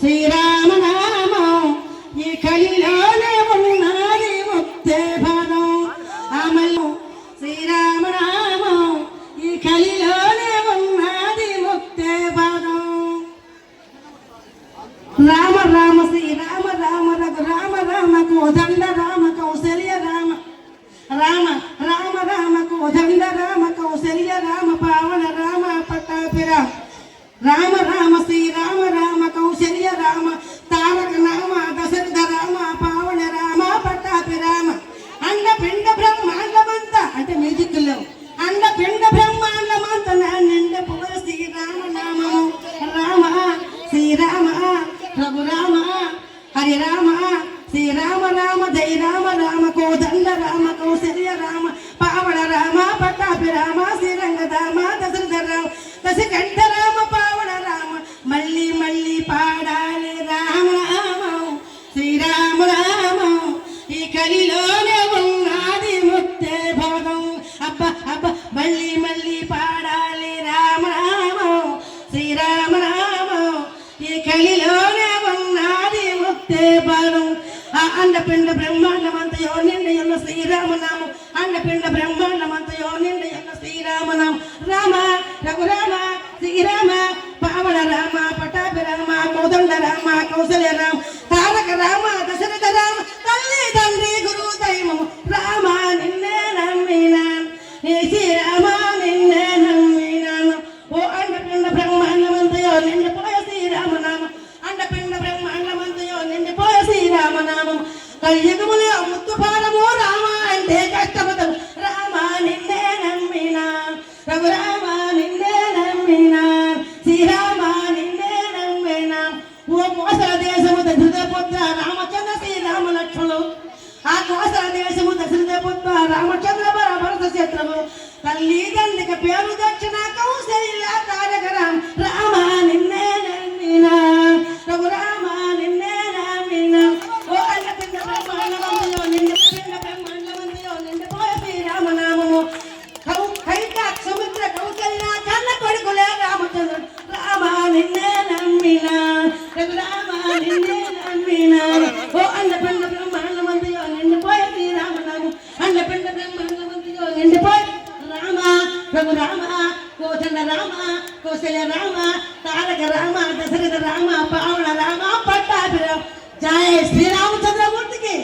శ్రీరామ నామం ఈ కలిలోనే ఉన్నది ముక్తే పదం అమలు శ్రీరామ నామం ఈ కలిలోనే ఉన్నది ముక్తే పదం రామ రామ శ్రీరామ రామ రఘురామ రామ కోదండ రామ కౌసల్య రామ రామ రామ రామ కోదండ రామ కౌసల్య రామ పావన రామ పట్టాభి రామ రామ శ్రీరామ రామ కౌసల్య రామ తారక రామ దశరథ రామ పావన రామ పట్టాభి రామ అండపిండ బ్రహ్మాండమంతా అంటే మ్యూజిక్ లేవు అండపిండ బ్రహ్మాండమంతా నిండ పోయ శ్రీరామ నామము రామ శ్రీరామ రఘురామ హరి రామ శ్రీరామ రామ జయ రామ రామ కోదండ రామ కౌసల్య రామ పావన రామ పట్టాభి రామ శ్రీరంగ రామ దశరథ రామ దశకంఠ రామ పావన రామ మళ్ళీ మళ్ళీ పాడాలి రామ రామం శ్రీరామ రామం ఈ కలిలోనే ఉన్నది ముక్తే భవనం అబ్బ అబ్బ మళ్ళీ మళ్ళీ పాడాలి రామ రామం శ్రీరామ రామం ఈ కలిలోనే ఉన్నది ముక్తే భవనం అండపిండ బ్రహ్మాండమంతయో నిండయన్న శ్రీరామనామం అండపిండ బ్రహ్మాండమంతయో నిండయన్న శ్రీరామనామం రామ రఘురామ శ్రీరామ పావన రామ పటాభి రామ కోదండ రామ కౌసల్య రామ తారక రామ దశరథ రామ తల్లి తండ్రి గురు దైవము రామ నిన్నే నమ్మినాను శ్రీరామ నిన్నే నమ్మినాను ఓ అండపిండ బ్రహ్మాండమంతయో నిండిపోయ శ్రీరామనామం అండపిండ బ్రహ్మాండమంతయో నిండిపోయ శ్రీరామనామం కలియుగములో ముత్తు పాలము రామ అంటే కష్టపడదు రామ నిన్నే నమ్మినా రఘురామ నిన్నే నమ్మినా శ్రీరామ నిన్నే నమ్మినా ఓ కోసల దేశము దశరథ పుత్ర రామచంద్ర శ్రీరామ లక్ష్మణులు ఆ కోసల దేశము దశరథ పుత్ర రామచంద్ర భరత శత్రువు తల్లి తండ్రికి పేరు దక్షిణ కౌసల్య తారక రామ రామ నిన్నే నమ్మినా రఘురామ నిన్నే నమ్మినా ఓ అన్నపిండ బ్రహ్మాండమంతయో బ్రహ్మాండమంతయో నిండిపోయ శ్రీరామనామము కైకాక్ సముద్ర కౌసల్య కన్న కొడుకులే రామచంద్ర రామ నిన్నే నమ్మినా రఘురామ నిన్నే నమ్మినా ఓ అన్నపిండ బ్రహ్మాండమంతయో నిండిపోయ శ్రీరామనామం అన్నపిండ బ్రహ్మాండమంతయో నిండిపోయ రామ రఘురామ కోదండ రామ కౌసల్య రామ తారక రామ దశరథ రామ పావన రామ పట్టాభి రామ జయ శ్రీరామచంద్రమూర్తికి